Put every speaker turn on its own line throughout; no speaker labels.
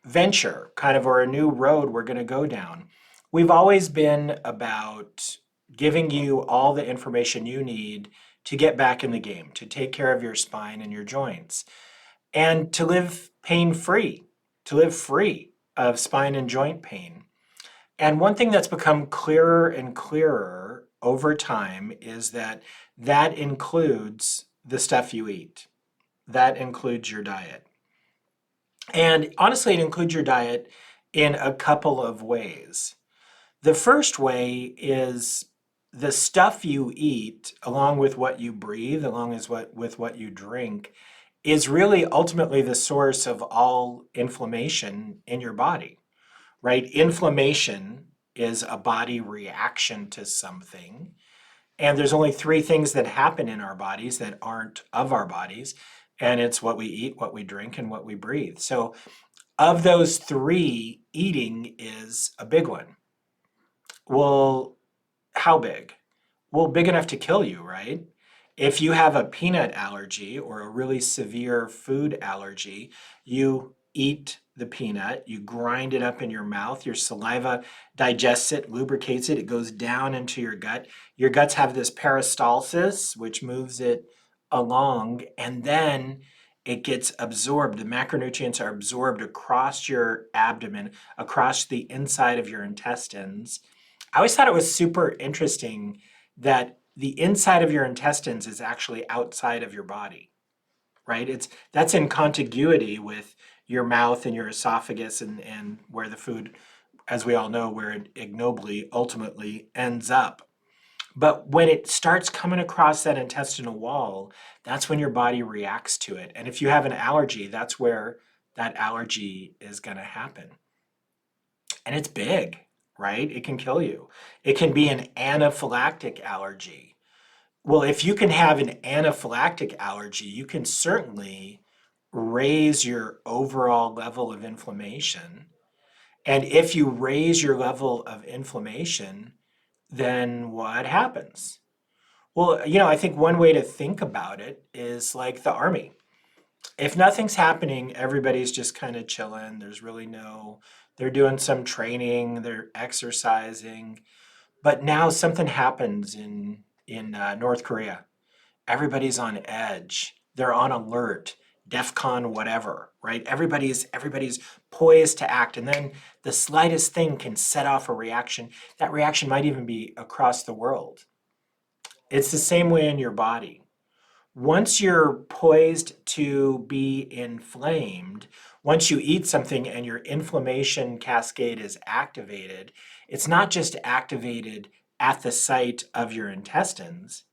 venture, kind of, or a new road we're going to go down. We've always been about giving you all the information you need to get back in the game, to take care of your spine and your joints, and to live pain free, to live free of spine and joint pain. And one thing that's become clearer and clearer over time is that that includes the stuff you eat. That includes your diet. And honestly, it includes your diet in a couple of ways. The first way is the stuff you eat, along with what you breathe, along with what you drink, is really ultimately the source of all inflammation in your body, right? Inflammation is a body reaction to something. And there's only three things that happen in our bodies that aren't of our bodies. And it's what we eat, what we drink, and what we breathe. So of those three, eating is a big one. Well, how big? Well, big enough to kill you, right? If you have a peanut allergy or a really severe food allergy, you eat the peanut, you grind it up in your mouth, your saliva digests it, lubricates it, it goes down into your gut. Your guts have this peristalsis, which moves it along, and then it gets absorbed. The macronutrients are absorbed across your abdomen, across the inside of your intestines. I always thought it was super interesting that the inside of your intestines is actually outside of your body, right? That's in contiguity with your mouth and your esophagus and where the food, as we all know, where it ignobly ultimately ends up. But when it starts coming across that intestinal wall, that's when your body reacts to it. And if you have an allergy, that's where that allergy is going to happen. And it's big, right? It can kill you. It can be an anaphylactic allergy. Well, if you can have an anaphylactic allergy, you can certainly raise your overall level of inflammation. And if you raise your level of inflammation, then what happens? Well, I think one way to think about it is like the army. If nothing's happening, everybody's just kind of chilling. They're doing some training, they're exercising. But now something happens in North Korea. Everybody's on edge. They're on alert, DEFCON whatever, right? Everybody's poised to act, and then the slightest thing can set off a reaction. That reaction might even be across the world. It's the same way in your body. Once you're poised to be inflamed, once you eat something and your inflammation cascade is activated, it's not just activated at the site of your intestines,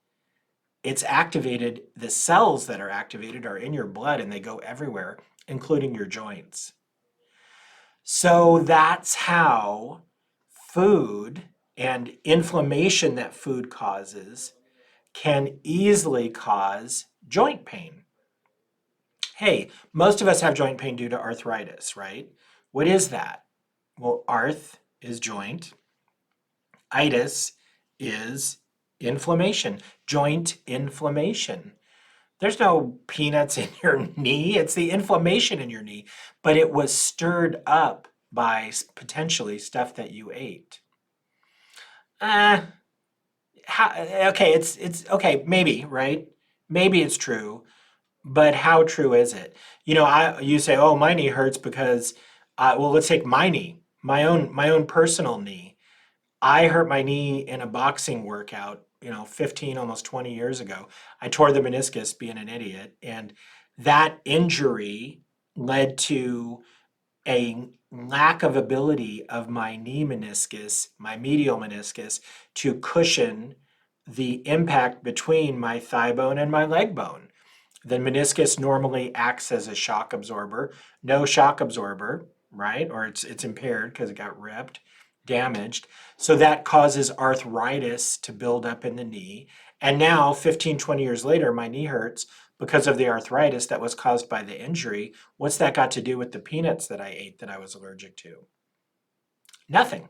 it's activated, the cells that are activated are in your blood and they go everywhere, including your joints. So that's how food and inflammation that food causes can easily cause joint pain. Hey, most of us have joint pain due to arthritis, right? What is that? Well, arth is joint, itis is inflammation, joint inflammation. There's no peanuts in your knee, it's the inflammation in your knee, but it was stirred up by potentially stuff that you ate. Uh, okay, it's okay, maybe, right? Maybe it's true, but how true is it? You say, "Oh, my knee hurts because," well, let's take my knee, my own personal knee. I hurt my knee in a boxing workout, 15, almost 20 years ago. I tore the meniscus being an idiot, and that injury led to a lack of ability of my knee meniscus, my medial meniscus, to cushion the impact between my thigh bone and my leg bone. The meniscus normally acts as a shock absorber. No shock absorber, right? Or it's impaired because it got ripped, damaged. So that causes arthritis to build up in the knee. And now, 15, 20 years later, my knee hurts because of the arthritis that was caused by the injury. What's that got to do with the peanuts that I ate that I was allergic to? Nothing.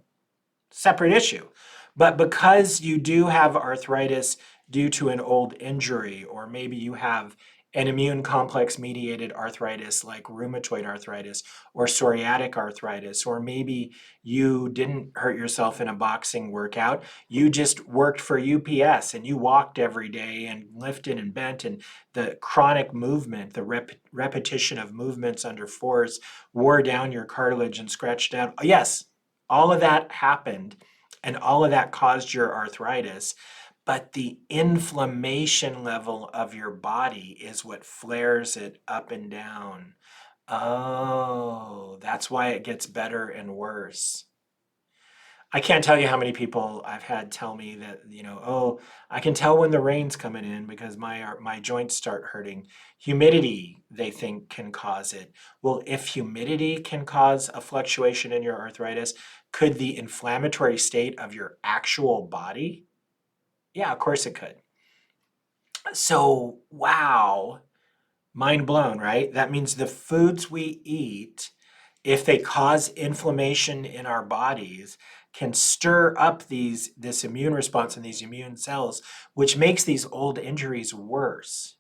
Separate issue. But because you do have arthritis due to an old injury, or maybe you have an immune complex mediated arthritis like rheumatoid arthritis or psoriatic arthritis, or maybe you didn't hurt yourself in a boxing workout. You just worked for UPS and you walked every day and lifted and bent, and the chronic movement, the repetition of movements under force wore down your cartilage and scratched out. Yes, all of that happened and all of that caused your arthritis. But the inflammation level of your body is what flares it up and down. Oh, that's why it gets better and worse. I can't tell you how many people I've had tell me that, oh, I can tell when the rain's coming in because my joints start hurting. Humidity, they think, can cause it. Well, if humidity can cause a fluctuation in your arthritis, could the inflammatory state of your actual body? Yeah, of course it could. So, wow, mind blown, right? That means the foods we eat, if they cause inflammation in our bodies, can stir up this immune response and these immune cells, which makes these old injuries worse.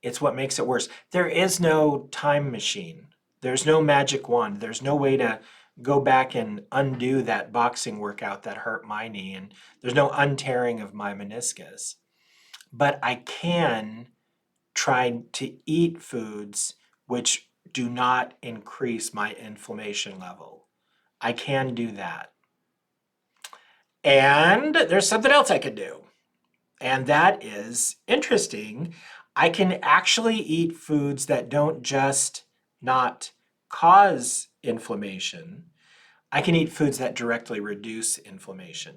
It's what makes it worse. There is no time machine. There's no magic wand. There's no way to go back and undo that boxing workout that hurt my knee, and there's no untearing of my meniscus. But I can try to eat foods which do not increase my inflammation level. I can do that. And there's something else I could do. And that is interesting. I can actually eat foods that don't just not cause inflammation. I can eat foods that directly reduce inflammation.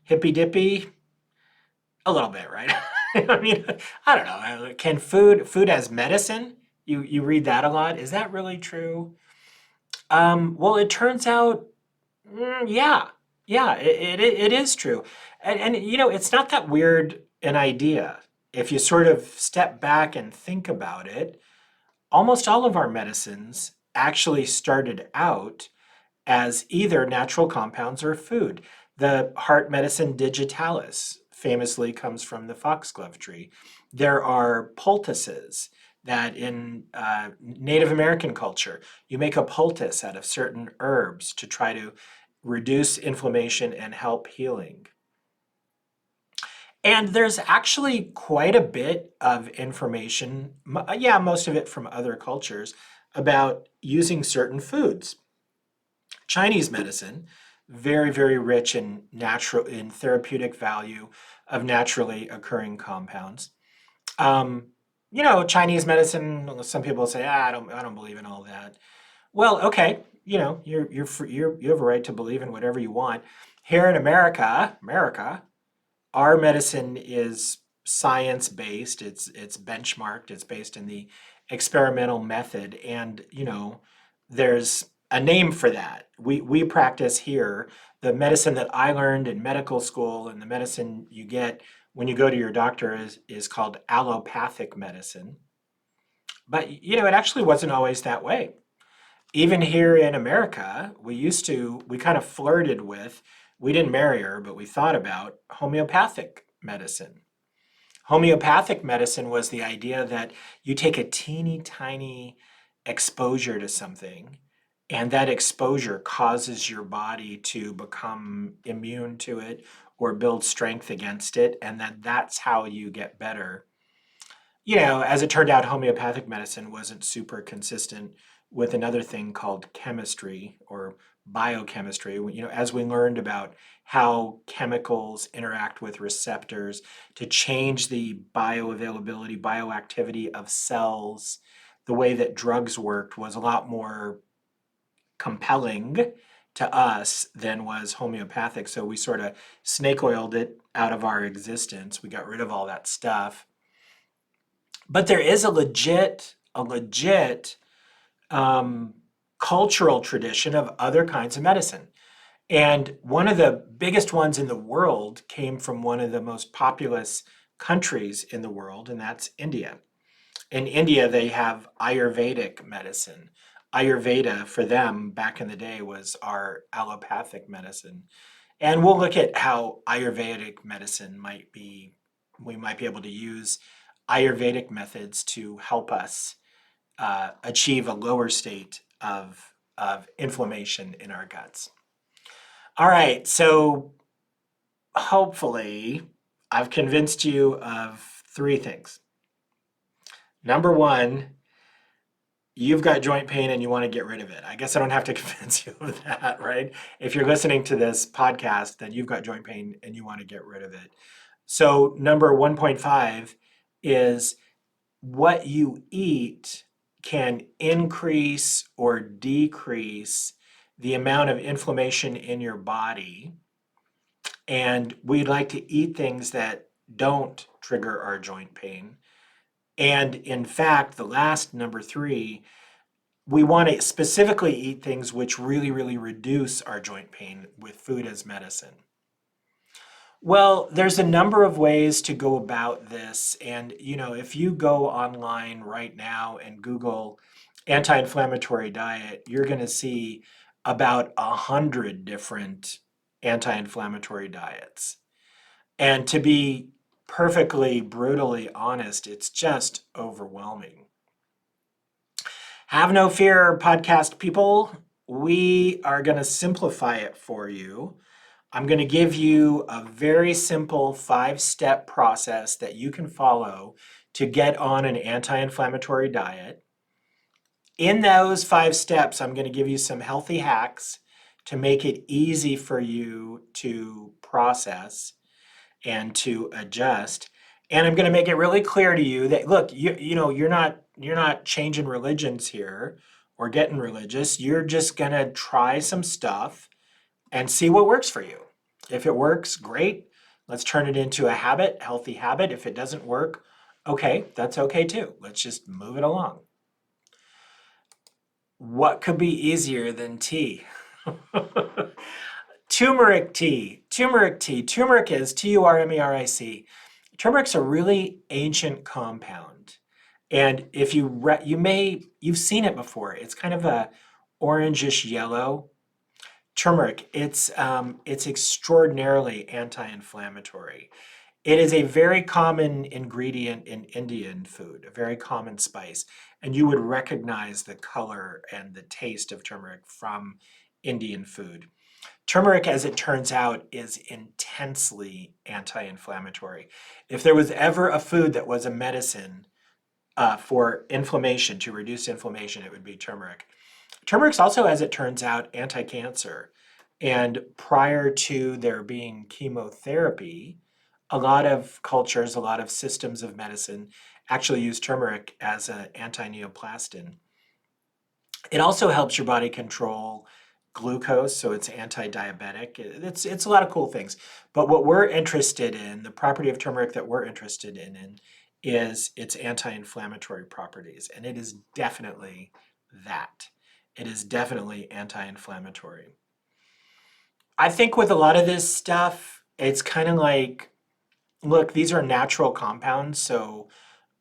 Hippy dippy? A little bit, right? I mean, I don't know. Can food as medicine? You read that a lot. Is that really true? Well, it turns out, yeah, yeah, it is true. And it's not that weird an idea. If you sort of step back and think about it, almost all of our medicines actually started out as either natural compounds or food. The heart medicine digitalis famously comes from the foxglove tree. There are poultices that in Native American culture, you make a poultice out of certain herbs to try to reduce inflammation and help healing. And there's actually quite a bit of information, yeah, most of it from other cultures, about using certain foods. Chinese medicine, very, very rich in therapeutic value of naturally occurring compounds. Um, Chinese medicine. Some people say, I don't believe in all that. Well, okay, you have a right to believe in whatever you want. Here in America, our medicine is science based. It's benchmarked. It's based in the experimental method, and there's a name for that. We practice here the medicine that I learned in medical school, and the medicine you get when you go to your doctor is called allopathic medicine. But it actually wasn't always that way. Even here in America, we kind of flirted with, we didn't marry her, but we thought about homeopathic medicine. Homeopathic medicine was the idea that you take a teeny tiny exposure to something, and that exposure causes your body to become immune to it or build strength against it, and that's how you get better. As it turned out, homeopathic medicine wasn't super consistent with another thing called chemistry or biochemistry. As we learned about how chemicals interact with receptors to change the bioavailability, bioactivity of cells, the way that drugs worked was a lot more compelling to us than was homeopathic. So we sort of snake oiled it out of our existence. We got rid of all that stuff. But there is a legit um, cultural tradition of other kinds of medicine. And one of the biggest ones in the world came from one of the most populous countries in the world, and that's India. In India, they have Ayurvedic medicine. Ayurveda, for them, back in the day, was our allopathic medicine. And we'll look at how Ayurvedic medicine might be we might be able to use Ayurvedic methods to help us achieve a lower state of inflammation in our guts. All right, so hopefully I've convinced you of three things. Number one, you've got joint pain and you want to get rid of it. I guess I don't have to convince you of that, right? If you're listening to this podcast, then you've got joint pain and you want to get rid of it. So, number 1.5 is what you eat can increase or decrease the amount of inflammation in your body. And we'd like to eat things that don't trigger our joint pain. And in fact, the last number 3, we want to specifically eat things which really, really reduce our joint pain with food as medicine. Well, there's a number of ways to go about this. And, if you go online right now and Google anti-inflammatory diet, you're going to see about 100 different anti-inflammatory diets. And to be perfectly brutally honest, it's just overwhelming. Have no fear, podcast people. We are going to simplify it for you. I'm going to give you a very simple 5-step process that you can follow to get on an anti-inflammatory diet. In those 5 steps, I'm going to give you some healthy hacks to make it easy for you to process and to adjust. And I'm going to make it really clear to you that, look, you're not changing religions here or getting religious. You're just going to try some stuff and see what works for you. If it works, great. Let's turn it into a habit, healthy habit. If it doesn't work, okay, that's okay too. Let's just move it along. What could be easier than tea? Turmeric tea. Turmeric tea. Turmeric is Turmeric. Turmeric's a really ancient compound. And if you've seen it before. It's kind of a orangish yellow. Turmeric, it's extraordinarily anti-inflammatory. It is a very common ingredient in Indian food, a very common spice, and you would recognize the color and the taste of turmeric from Indian food. Turmeric, as it turns out, is intensely anti-inflammatory. If there was ever a food that was a medicine for inflammation, to reduce inflammation, it would be turmeric. Turmeric's also, as it turns out, anti-cancer. And prior to there being chemotherapy, a lot of cultures, a lot of systems of medicine actually use turmeric as an anti-neoplastin. It also helps your body control glucose, so it's anti-diabetic. It's a lot of cool things. But what we're interested in, the property of turmeric that we're interested in is its anti-inflammatory properties. And it is definitely that. It is definitely anti-inflammatory. I think with a lot of this stuff, it's kind of like, look, these are natural compounds, so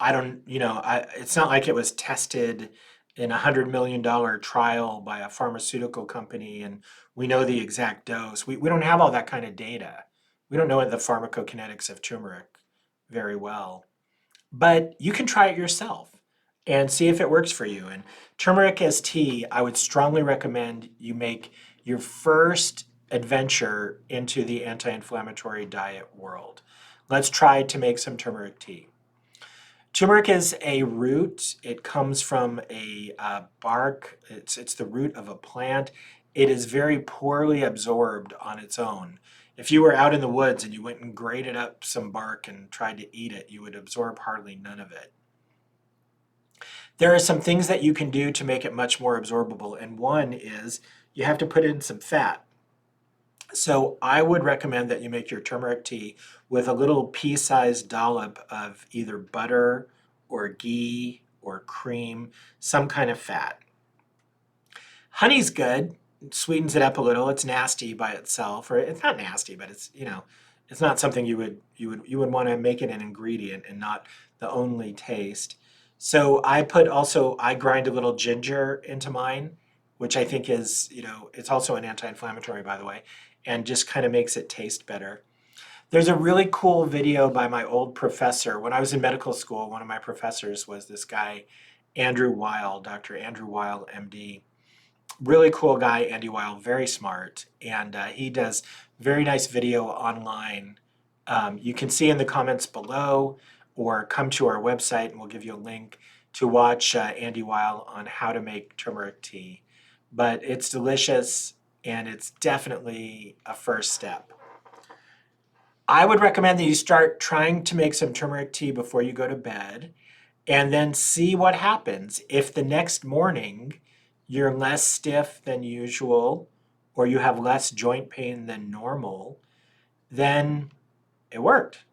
it's not like it was tested in $100 million trial by a pharmaceutical company and we know the exact dose. We don't have all that kind of data. We don't know the pharmacokinetics of turmeric very well. But you can try it yourself and see if it works for you. And turmeric as tea, I would strongly recommend you make your first adventure into the anti-inflammatory diet world. Let's try to make some turmeric tea. Turmeric is a root. It comes from a bark. It's the root of a plant. It is very poorly absorbed on its own. If you were out in the woods and you went and grated up some bark and tried to eat it, you would absorb hardly none of it. There are some things that you can do to make it much more absorbable, and one is you have to put in some fat. So I would recommend that you make your turmeric tea with a little pea-sized dollop of either butter or ghee or cream, some kind of fat. Honey's good. It sweetens it up a little. It's nasty by itself, or it's not nasty, but it's not something you would want to make it an ingredient and not the only taste. So I grind a little ginger into mine, which I think is, it's also an anti-inflammatory, by the way, and just kind of makes it taste better. There's a really cool video by my old professor. When I was in medical school, one of my professors was this guy, Andrew Weil, Dr. Andrew Weil, MD. Really cool guy, Andy Weil, very smart. And he does very nice video online. You can see in the comments below or come to our website and we'll give you a link to watch Andy Weil on how to make turmeric tea. But it's delicious and it's definitely a first step. I would recommend that you start trying to make some turmeric tea before you go to bed and then see what happens. If the next morning you're less stiff than usual or you have less joint pain than normal, then it worked,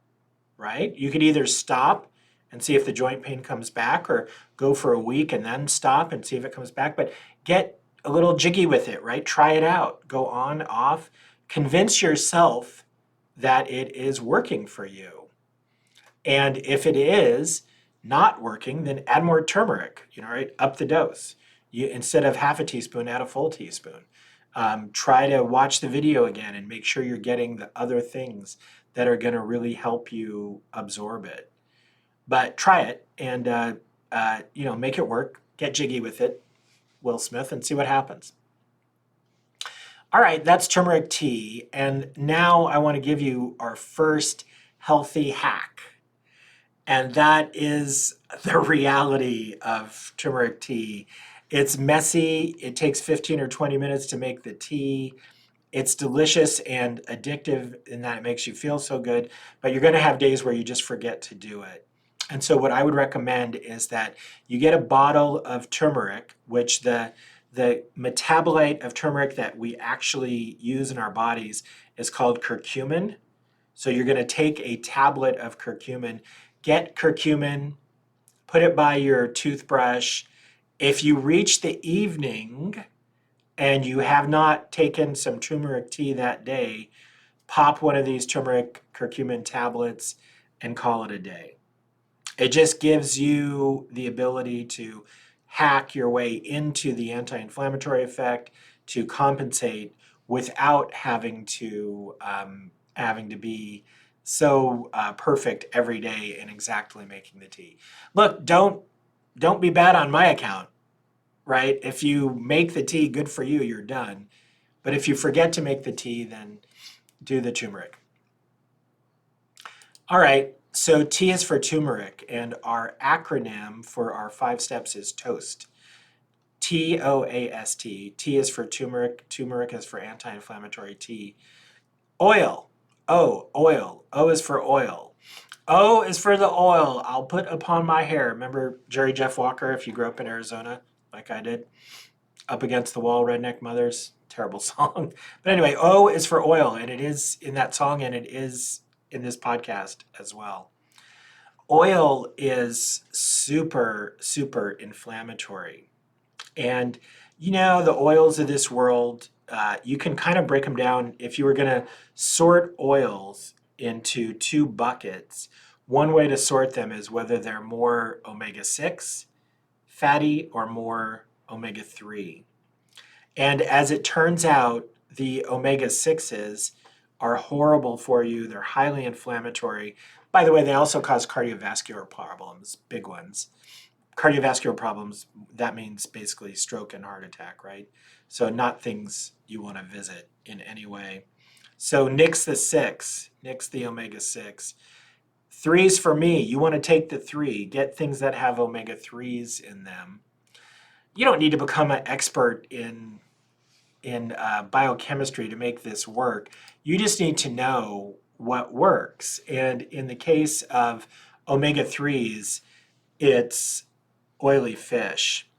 right? You could either stop and see if the joint pain comes back or go for a week and then stop and see if it comes back, but get a little jiggy with it, right? Try it out. Go on, off. Convince yourself that it is working for you. And if it is not working, then add more turmeric, right? Up the dose. Instead of half a teaspoon, add a full teaspoon. Try to watch the video again and make sure you're getting the other things that are going to really help you absorb it. But try it and make it work. Get jiggy with it, Will Smith, and see what happens. All right, that's turmeric tea. And now I want to give you our first healthy hack. And that is the reality of turmeric tea. It's messy. It takes 15 or 20 minutes to make the tea. It's delicious and addictive in that it makes you feel so good, but you're going to have days where you just forget to do it. And so what I would recommend is that you get a bottle of turmeric, which the metabolite of turmeric that we actually use in our bodies is called curcumin. So you're going to take a tablet of curcumin, get curcumin, put it by your toothbrush. If you reach the evening and you have not taken some turmeric tea that day, pop one of these turmeric curcumin tablets and call it a day. It just gives you the ability to hack your way into the anti-inflammatory effect to compensate without having to be so perfect every day in exactly making the tea. Look, don't be bad on my account, right? If you make the tea, good for you, you're done. But if you forget to make the tea, then do the turmeric. All right, so T is for turmeric, and our acronym for our 5 steps is TOAST. TOAST. T is for turmeric. Turmeric is for anti-inflammatory T. Oil. Oil. O is for oil. O is for the oil I'll put upon my hair. Remember Jerry Jeff Walker, if you grew up in Arizona, like I did? Up Against the Wall, Redneck Mothers. Terrible song. But anyway, O is for oil, and it is in that song, and it is in this podcast as well. Oil is super, super inflammatory. And the oils of this world, you can kind of break them down. If you were going to sort oils into 2 buckets, one way to sort them is whether they're more omega-6 fatty or more omega-3. And as it turns out, the omega-6s are horrible for you. They're highly inflammatory. By the way, they also cause cardiovascular problems, big ones. Cardiovascular problems, that means basically stroke and heart attack, right? So not things you want to visit in any way. So nix the 6, nix the omega-6. 3's for me. You want to take the 3, get things that have omega-3s in them. You don't need to become an expert in biochemistry to make this work. You just need to know what works. And in the case of omega-3s, it's oily fish.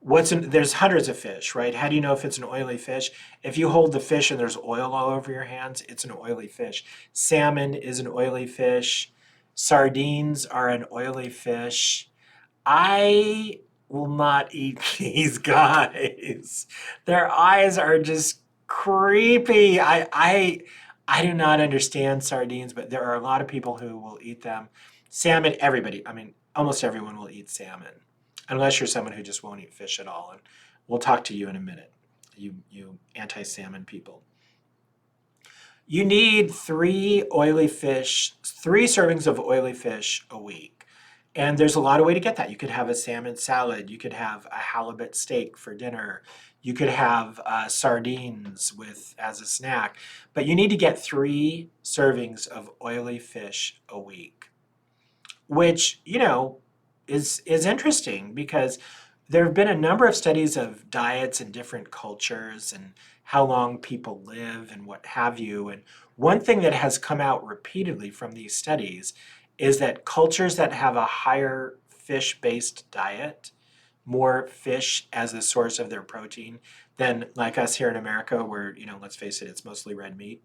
There's hundreds of fish, right? How do you know if it's an oily fish? If you hold the fish and there's oil all over your hands, it's an oily fish. Salmon is an oily fish. Sardines are an oily fish. I will not eat these guys. Their eyes are just creepy. I do not understand sardines, but there are a lot of people who will eat them. Salmon, almost everyone will eat salmon, unless you're someone who just won't eat fish at all. And we'll talk to you in a minute, you anti-salmon people. You need three servings of oily fish a week. And there's a lot of way to get that. You could have a salmon salad. You could have a halibut steak for dinner. You could have sardines with as a snack. But you need to get 3 servings of oily fish a week, which, is interesting because there have been a number of studies of diets in different cultures and how long people live and what have you. And one thing that has come out repeatedly from these studies is that cultures that have a higher fish-based diet, more fish as a source of their protein than like us here in America, where, let's face it, it's mostly red meat.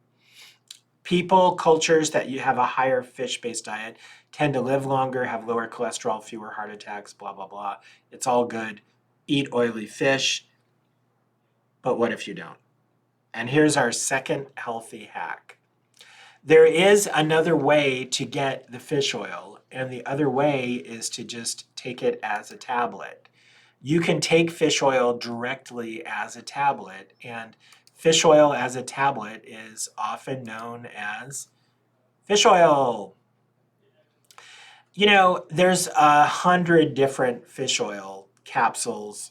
Cultures that you have a higher fish-based diet tend to live longer, have lower cholesterol, fewer heart attacks, blah, blah, blah. It's all good. Eat oily fish, but what if you don't? And here's our second healthy hack. There is another way to get the fish oil, and the other way is to just take it as a tablet. You can take fish oil directly as a tablet, and fish oil as a tablet is often known as fish oil. There's 100 different fish oil capsules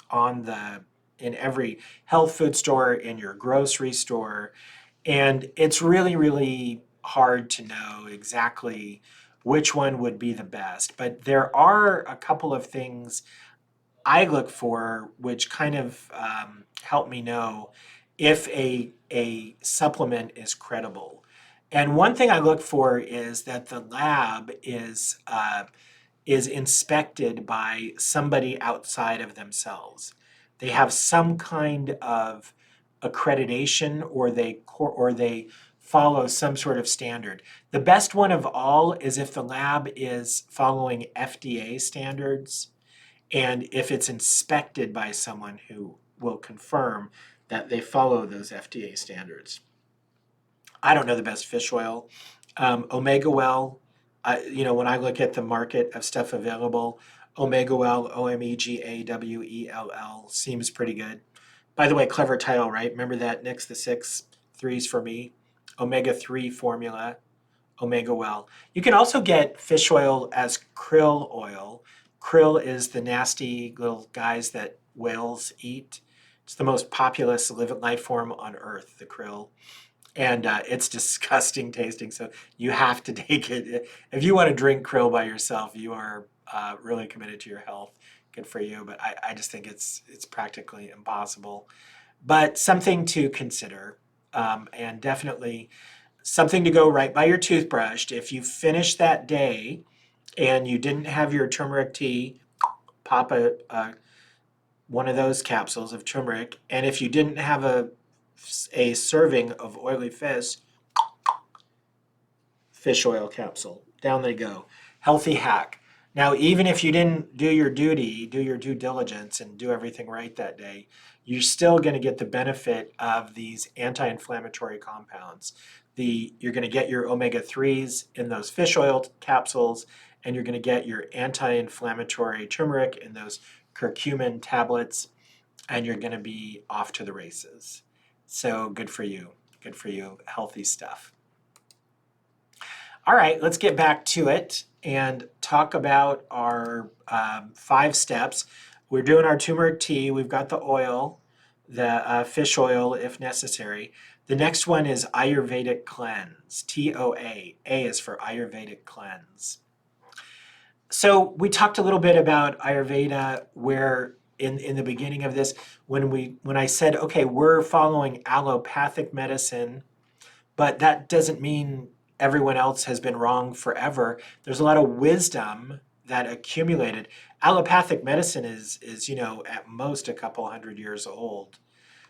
in every health food store, in your grocery store, and it's really, really hard to know exactly which one would be the best. But there are a couple of things I look for which kind of help me know if a supplement is credible. And one thing I look for is that the lab is inspected by somebody outside of themselves. They have some kind of accreditation, or they follow some sort of standard. The best one of all is if the lab is following FDA standards and if it's inspected by someone who will confirm that they follow those FDA standards. I don't know the best fish oil. Omega Well, when I look at the market of stuff available, Omega Well, Omegawell, seems pretty good. By the way, clever title, right? Remember that next the 6 3s for me. Omega-3 formula, Omega Well. You can also get fish oil as krill oil. Krill is the nasty little guys that whales eat. It's the most populous life form on Earth, the krill. And it's disgusting tasting, so you have to take it. If you want to drink krill by yourself, you are really committed to your health. Good for you, but I just think it's practically impossible. But something to consider, and definitely something to go right by your toothbrush. If you finish that day and you didn't have your turmeric tea, pop one of those capsules of turmeric. And if you didn't have a serving of oily fish oil capsule, down they go. Healthy hack. Now, even if you didn't do your duty, do your due diligence and do everything right that day, you're still going to get the benefit of these anti-inflammatory compounds. You're going to get your omega-3s in those fish oil capsules, and you're going to get your anti-inflammatory turmeric in those curcumin tablets, and you're going to be off to the races. So good for you. Good for you. Healthy stuff. All right, let's get back to it and talk about our 5 steps. We're doing our turmeric tea. We've got the oil, the fish oil if necessary. The next one is Ayurvedic cleanse, TOA. A is for Ayurvedic cleanse. So we talked a little bit about Ayurveda where in the beginning of this, when I said, okay, we're following allopathic medicine, but that doesn't mean everyone else has been wrong forever. There's a lot of wisdom that accumulated. Allopathic medicine is at most a couple 100 years old,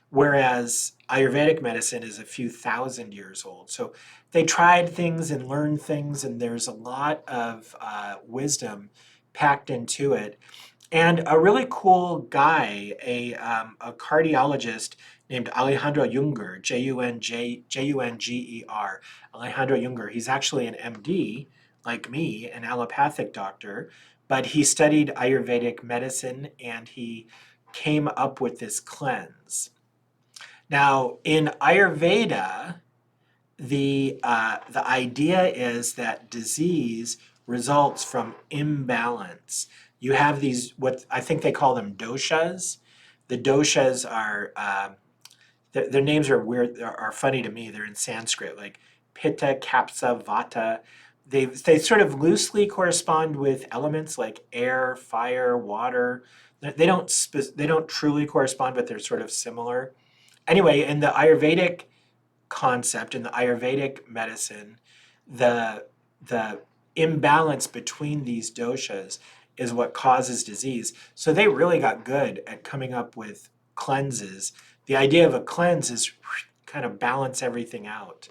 whereas Ayurvedic medicine is a few thousand years old. So they tried things and learned things, and there's a lot of wisdom packed into it. And a really cool guy, a cardiologist named Alejandro Junger, Junger, Alejandro Junger. He's actually an MD, like me, an allopathic doctor, but he studied Ayurvedic medicine and he came up with this cleanse. Now, in Ayurveda, the idea is that disease results from imbalance. You have these, what I think they call them doshas. The doshas are their names are weird, are funny to me. They're in Sanskrit, like Pitta, Kapsa, Vata. They sort of loosely correspond with elements like air, fire, water. They don't truly correspond, but they're sort of similar. Anyway, in the Ayurvedic concept, in the Ayurvedic medicine, the the imbalance between these doshas is what causes disease. So they really got good at coming up with cleanses. The idea of a cleanse is kind of balance everything out.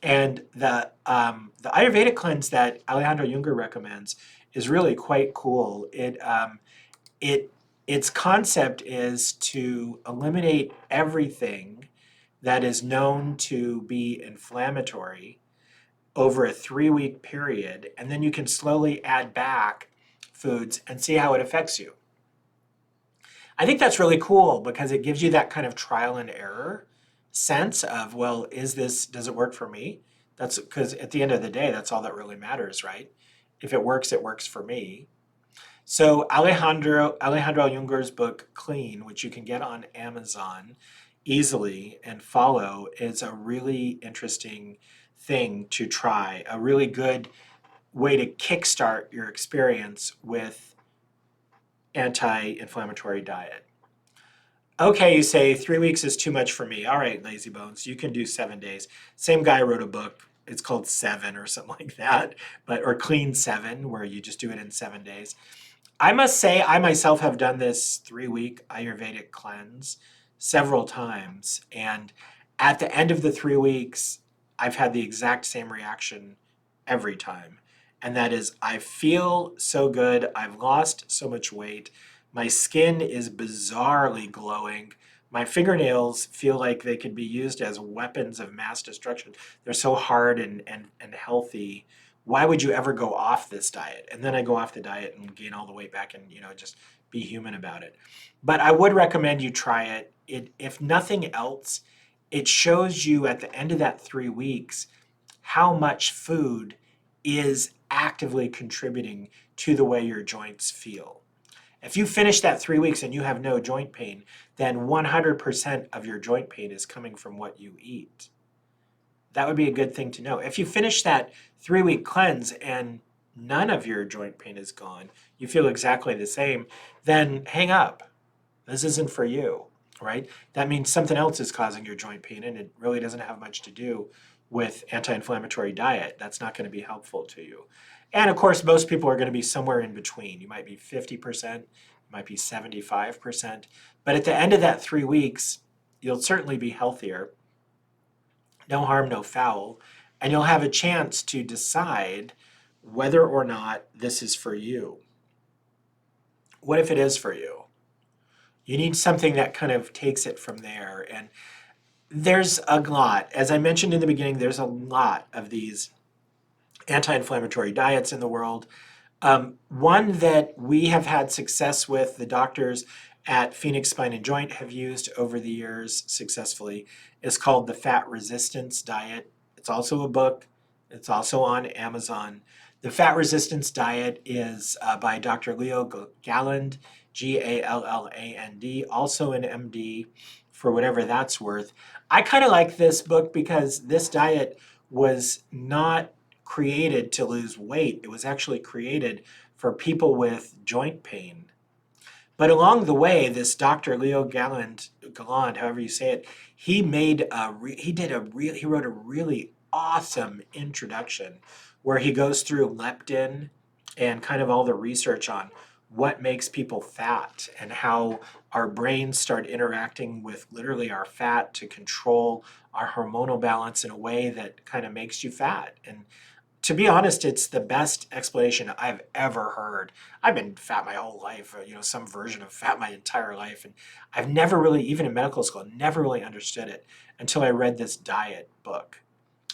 And the Ayurvedic cleanse that Alejandro Junger recommends is really quite cool. It its concept is to eliminate everything that is known to be inflammatory over a 3 week period, and then you can slowly add back foods and see how it affects you. I think that's really cool because it gives you that kind of trial and error sense of, well, does it work for me? That's because at the end of the day, that's all that really matters, right? If it works for me. So Alejandro Junger's book Clean, which you can get on Amazon easily and follow, is a really interesting thing to try. A really good way to kickstart your experience with anti-inflammatory diet. Okay, you say 3 weeks is too much for me. All right, lazy bones, you can do 7 days. Same guy wrote a book. It's called Seven or something like that, or Clean Seven, where you just do it in 7 days. I must say, I myself have done this 3 week Ayurvedic cleanse several times. And at the end of the 3 weeks, I've had the exact same reaction every time. And that is, I feel so good. I've lost so much weight. My skin is bizarrely glowing. My fingernails feel like they could be used as weapons of mass destruction. They're so hard and healthy. Why would you ever go off this diet? And then I go off the diet and gain all the weight back and, just be human about it. But I would recommend you try it. If nothing else, it shows you at the end of that 3 weeks how much food is actively contributing to the way your joints feel. If you finish that 3 weeks and you have no joint pain, then 100% of your joint pain is coming from what you eat. That would be a good thing to know. If you finish that 3 week cleanse and none of your joint pain is gone, you feel exactly the same, then hang up. This isn't for you, right? That means something else is causing your joint pain, and it really doesn't have much to do with anti-inflammatory diet. That's not going to be helpful to you. And of course, most people are going to be somewhere in between. You might be 50%, you might be 75%. But at the end of that 3 weeks, you'll certainly be healthier. No harm, no foul. And you'll have a chance to decide whether or not this is for you. What if it is for you? You need something that kind of takes it from there. And there's a lot. As I mentioned in the beginning, there's a lot of these anti-inflammatory diets in the world. One that we have had success with, the doctors at Phoenix Spine and Joint have used over the years successfully, is called the Fat Resistance Diet. It's also a book. It's also on Amazon. The Fat Resistance Diet is by Dr. Leo Galland, Galland, also an MD, for whatever that's worth. I kind of like this book because this diet was not created to lose weight. It was actually created for people with joint pain. But along the way, this Dr. Leo Galland, however you say it, he wrote a really awesome introduction where he goes through leptin and kind of all the research on what makes people fat and how our brains start interacting with literally our fat to control our hormonal balance in a way that kind of makes you fat. And to be honest, it's the best explanation I've ever heard. I've been fat my whole life, some version of fat my entire life. And I've never really, even in medical school, never really understood it until I read this diet book.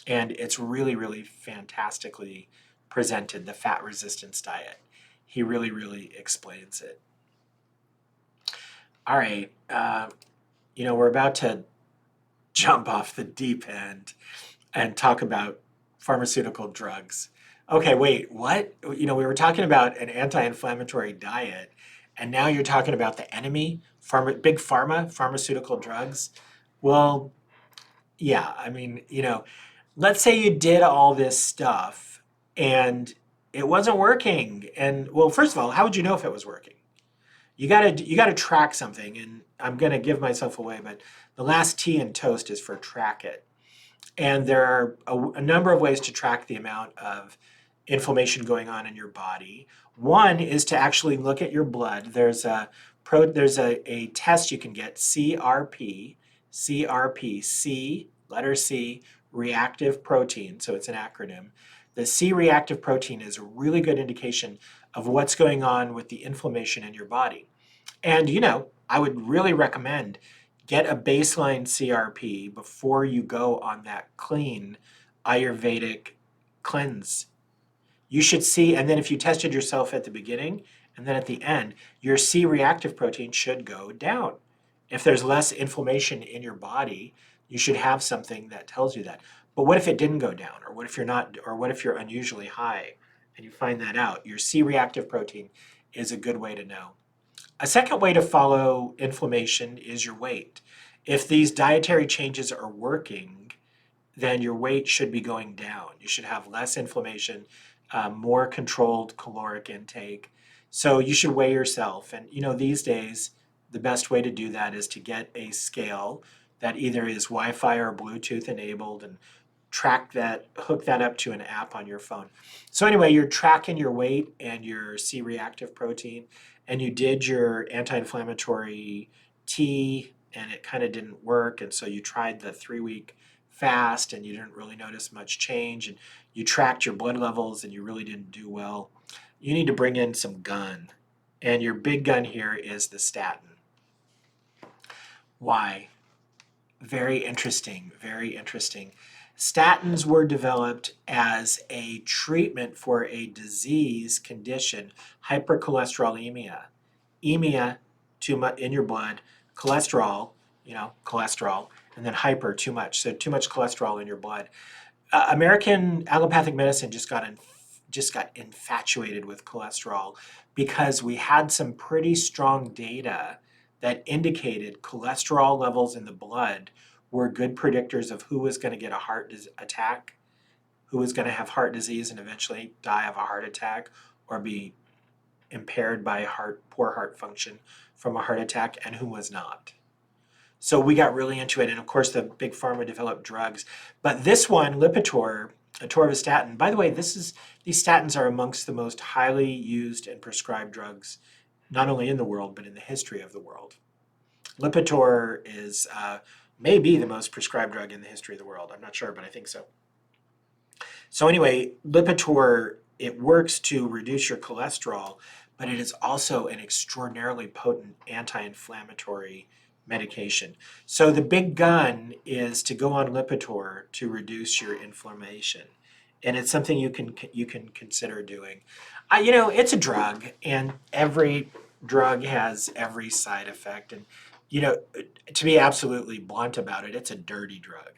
And it's really, really fantastically presented, the fat resistance diet. He really, really explains it. All right, we're about to jump off the deep end. and talk about pharmaceutical drugs. Okay, wait, what? We were talking about an anti-inflammatory diet, and now you're talking about the enemy, big pharma, pharmaceutical drugs. Well, yeah, I mean, let's say you did all this stuff and it wasn't working. And well, first of all, how would you know if it was working? You gotta track something, and I'm gonna give myself away, but the last T in toast is for track it. And there are a number of ways to track the amount of inflammation going on in your body. One is to actually look at your blood. There's a test you can get, C, letter C, reactive protein. So it's an acronym. The C reactive protein is a really good indication of what's going on with the inflammation in your body. And I would really recommend get a baseline CRP before you go on that clean Ayurvedic cleanse. You should see, and then if you tested yourself at the beginning and then at the end, your C reactive protein should go down. If there's less inflammation in your body, you should have something that tells you that. But what if it didn't go down? Or what if you're not, or what if you're unusually high and you find that out? Your C reactive protein is a good way to know. A second way to follow inflammation is your weight. If these dietary changes are working, then your weight should be going down. You should have less inflammation, more controlled caloric intake. So you should weigh yourself. And these days, the best way to do that is to get a scale that either is Wi-Fi or Bluetooth enabled and track that, hook that up to an app on your phone. So anyway, you're tracking your weight and your C-reactive protein, and you did your anti-inflammatory tea, and it kind of didn't work, and so you tried the 3-week fast, and you didn't really notice much change, and you tracked your blood levels, and you really didn't do well. You need to bring in some gun, and your big gun here is the statin. Why? Very interesting, very interesting. Statins were developed as a treatment for a disease condition, hypercholesterolemia. Emia, too much in your blood, cholesterol, cholesterol, and then hyper, too much. So too much cholesterol in your blood. American allopathic medicine just got infatuated with cholesterol because we had some pretty strong data that indicated cholesterol levels in the blood were good predictors of who was going to get a heart attack, who was going to have heart disease and eventually die of a heart attack or be impaired by poor heart function from a heart attack, and who was not. So we got really into it, and of course the big pharma developed drugs. But this one, Lipitor, atorvastatin, by the way, these statins are amongst the most highly used and prescribed drugs, not only in the world, but in the history of the world. Lipitor is maybe the most prescribed drug in the history of the world. I'm not sure, but I think so. So anyway, Lipitor, it works to reduce your cholesterol, but it is also an extraordinarily potent anti-inflammatory medication. So the big gun is to go on Lipitor to reduce your inflammation. And it's something you can consider doing. It's a drug, and every drug has every side effect. And to be absolutely blunt about it, it's a dirty drug.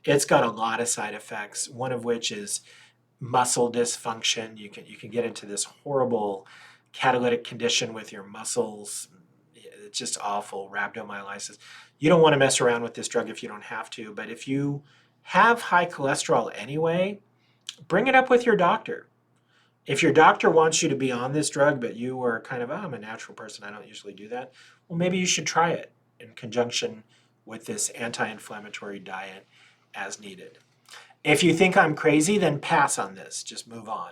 It's got a lot of side effects, one of which is muscle dysfunction. You can get into this horrible catalytic condition with your muscles. It's just awful, rhabdomyolysis. You don't want to mess around with this drug if you don't have to, but if you have high cholesterol anyway, bring it up with your doctor. If your doctor wants you to be on this drug, but you are kind of, I'm a natural person, I don't usually do that, well, maybe you should try it in conjunction with this anti-inflammatory diet as needed. If you think I'm crazy, then pass on this, just move on.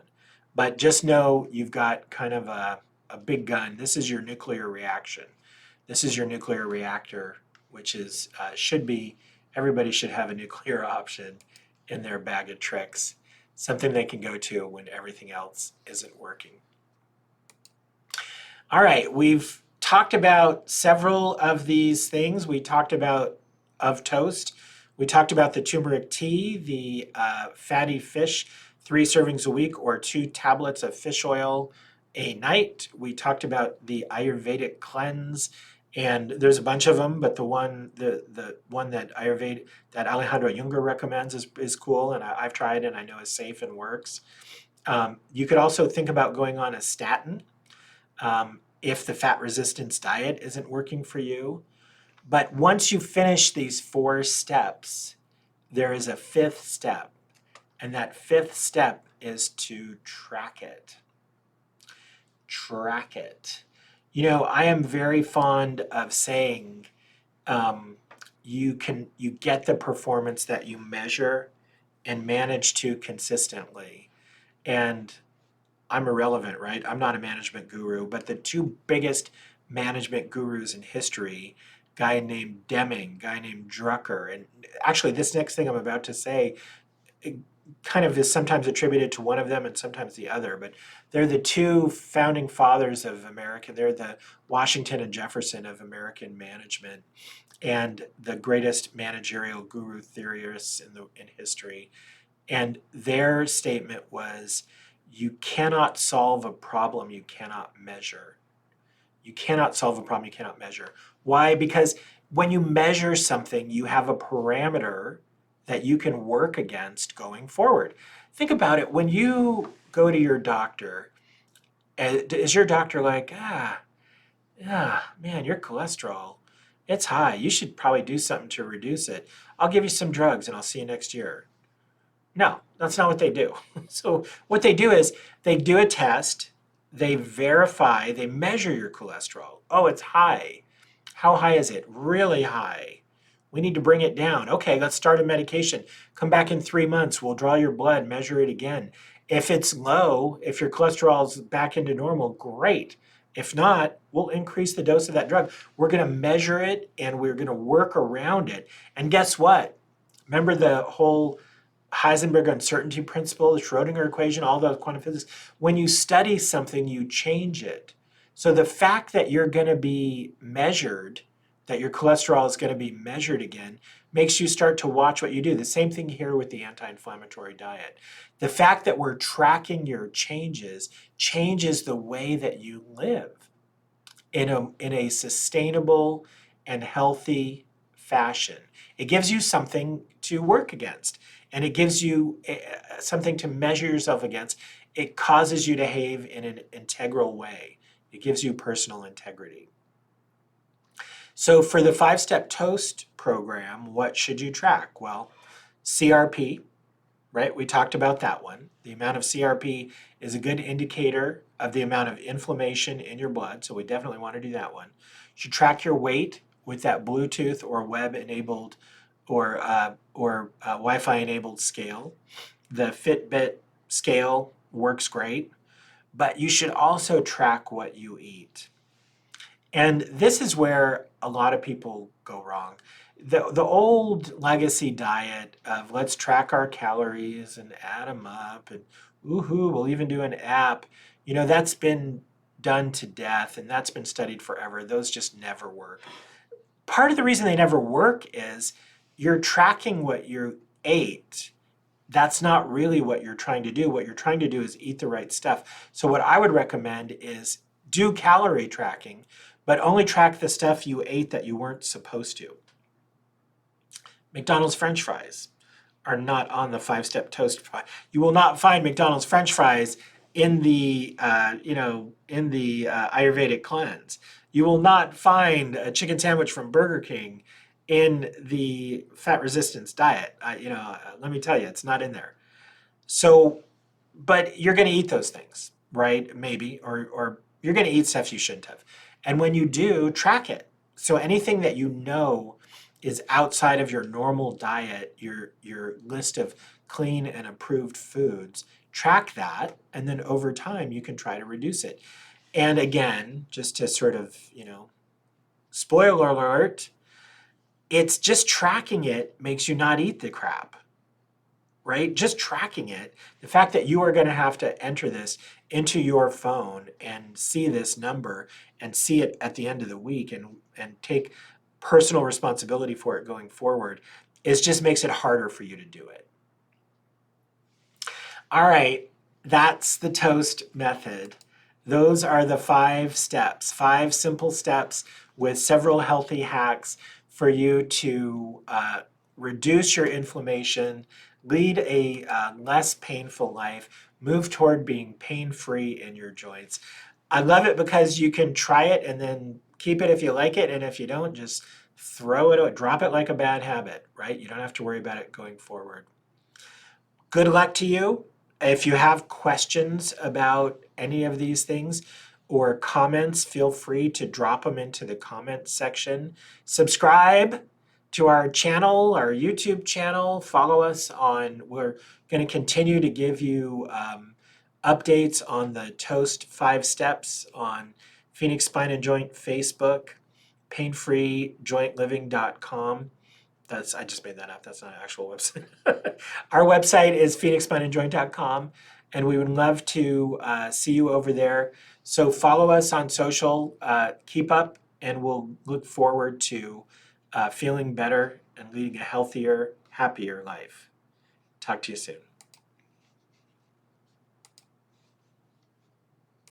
But just know you've got kind of a big gun. This is your nuclear reaction. This is your nuclear reactor, which is everybody should have a nuclear option in their bag of tricks, something they can go to when everything else isn't working. All right, we've talked about several of these things. We talked about of toast. We talked about the turmeric tea, the fatty fish, 3 servings a week or 2 tablets of fish oil a night. We talked about the Ayurvedic cleanse And there's a bunch of them, but the one that Ayurveda, that Alejandro Junger recommends is cool, and I've tried and I know is safe and works. You could also think about going on a statin if the fat resistance diet isn't working for you. But once you finish these 4 steps, there is a 5th step. And that 5th step is to track it. Track it. You know, I am very fond of saying you get the performance that you measure and manage to consistently. And I'm irrelevant, right? I'm not a management guru, but the 2 biggest management gurus in history, guy named Deming, guy named Drucker, and actually this next thing I'm about to say, it kind of is sometimes attributed to one of them and sometimes the other, but they're the 2 founding fathers of America. They're the Washington and Jefferson of American management and the greatest managerial guru theorists in history. And their statement was, you cannot solve a problem you cannot measure. You cannot solve a problem you cannot measure. Why? Because when you measure something, you have a parameter that you can work against going forward. Think about it. When you go to your doctor, is your doctor like, man, your cholesterol, it's high. You should probably do something to reduce it. I'll give you some drugs and I'll see you next year. No, that's not what they do. So what they do is they do a test, they verify, they measure your cholesterol. Oh, it's high. How high is it? Really high. We need to bring it down. Okay, let's start a medication. Come back in 3 months. We'll draw your blood, measure it again. If it's low, if your cholesterol's back into normal, great. If not, we'll increase the dose of that drug. We're going to measure it and we're going to work around it. And guess what? Remember the whole Heisenberg uncertainty principle, the Schrodinger equation, all the quantum physics. When you study something, you change it. So the fact that you're going to be measured, that your cholesterol is going to be measured again, makes you start to watch what you do. The same thing here with the anti-inflammatory diet. The fact that we're tracking your changes changes the way that you live in a sustainable and healthy fashion. It gives you something to work against, and it gives you something to measure yourself against. It causes you to behave in an integral way. It gives you personal integrity. So for the 5-step toast program, what should you track? Well, CRP, right? We talked about that one. The amount of CRP is a good indicator of the amount of inflammation in your blood, so we definitely want to do that one. You should track your weight with that Bluetooth or web-enabled or Wi-Fi enabled scale. The Fitbit scale works great, but you should also track what you eat. And this is where a lot of people go wrong. The old legacy diet of let's track our calories and add them up and woohoo, we'll even do an app, you know, that's been done to death and that's been studied forever. Those just never work. Part of the reason they never work is you're tracking what you ate. That's not really what you're trying to do. What you're trying to do is eat the right stuff. So what I would recommend is do calorie tracking, but only track the stuff you ate that you weren't supposed to. McDonald's French fries are not on the 5-step toast. You will not find McDonald's French fries in the Ayurvedic cleanse. You will not find a chicken sandwich from Burger King in the fat resistance diet. Let me tell you, it's not in there. So, but you're going to eat those things, right? Maybe, or you're going to eat stuff you shouldn't have. And when you do, track it. So anything that you know is outside of your normal diet, your list of clean and approved foods, track that, and then over time you can try to reduce it. And again, just to sort of, spoiler alert, it's just tracking it makes you not eat the crap, right? Just tracking it, the fact that you are going to have to enter this into your phone and see this number and see it at the end of the week and take personal responsibility for it going forward, just makes it harder for you to do it. All right, that's the toast method. Those are the 5 steps, 5 simple steps with several healthy hacks for you to reduce your inflammation, lead a less painful life, move toward being pain-free in your joints. I love it because you can try it and then keep it if you like it, and if you don't, just throw it, drop it like a bad habit, right? You don't have to worry about it going forward. Good luck to you. If you have questions about any of these things or comments, feel free to drop them into the comments section. Subscribe to our channel, our YouTube channel. Follow us on, we're going to continue to give you updates on the Toast 5 Steps on Phoenix Spine and Joint Facebook, painfreejointliving.com. I just made that up. That's not an actual website. Our website is phoenixspineandjoint.com, and we would love to see you over there. So follow us on social, keep up, and we'll look forward to feeling better and leading a healthier, happier life. Talk to you soon.